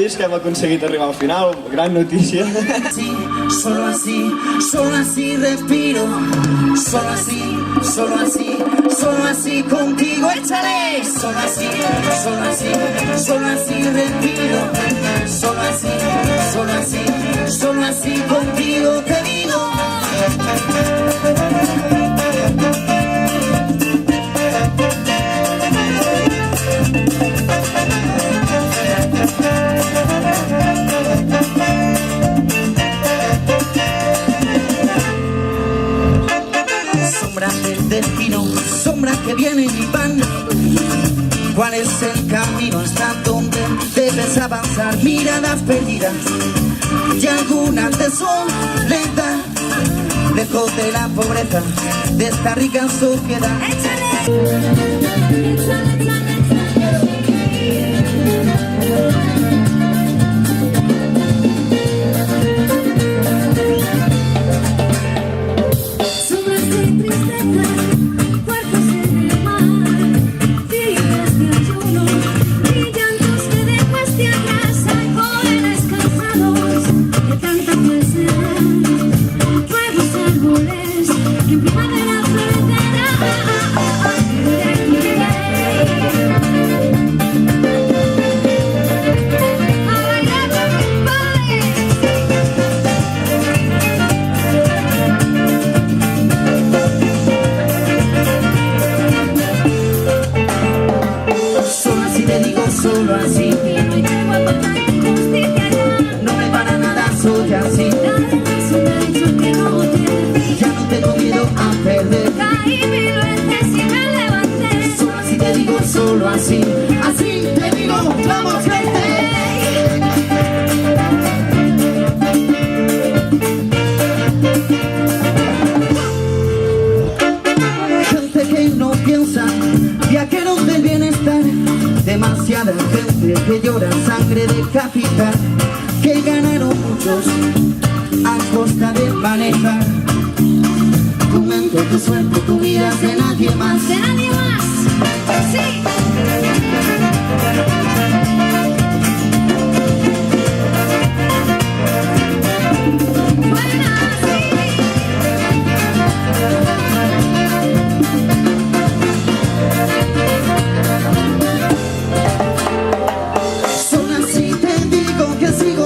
disc, hem aconseguit arribar al final, gran notícia. Sí, solo así respiro, solo así contigo échale, solo así respiro, solo así contigo te digo. Sombras del destino, sombras que vienen y van. ¿Cuál es el camino hasta donde debes avanzar? Miradas perdidas y algunas de soledad, lejos de la pobreza de esta rica sociedad. Solo así, no me para nada, soy así. Ya no tengo miedo a perder. Solo así te digo, solo así, así te digo, vamos gente. Gente que no piensa, viajeros del bienestar. Demasiada gente que llora sangre de capital, que ganaron muchos a costa de manejar tu mente, tu suerte, tu vida de nadie más. De nadie más, sí.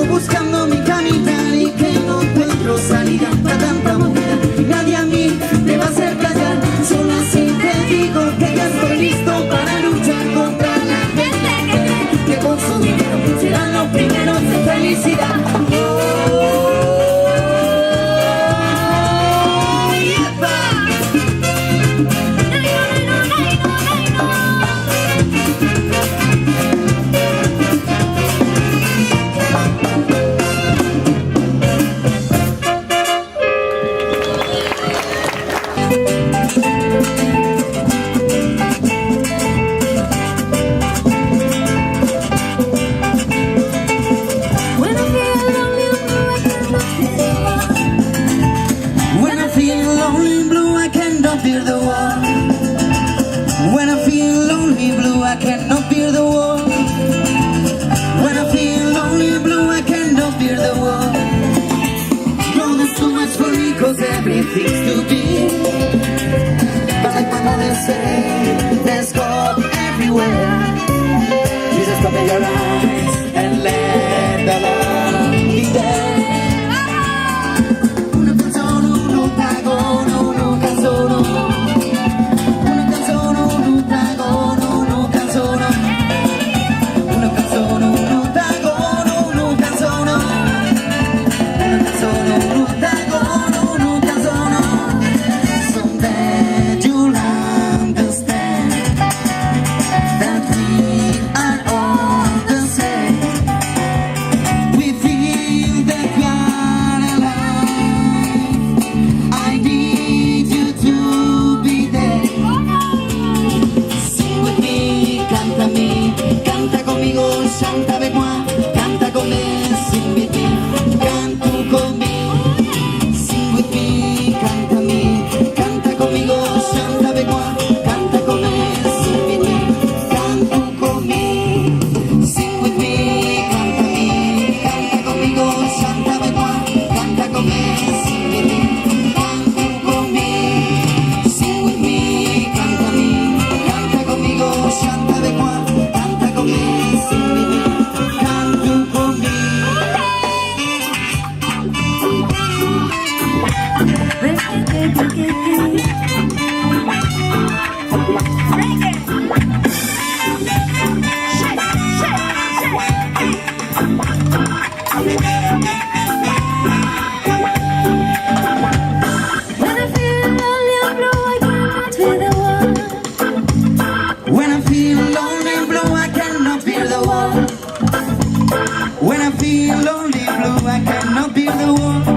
Buscando mi caminar y que no encuentro salida a tanta movida y nadie a mí me va a hacer callar. Solo así te digo que ya estoy listo para luchar contra la gente que When I feel lonely and blue, I cannot be the one. When I feel lonely and blue, I cannot be the one. When I feel lonely and blue, I cannot be the one.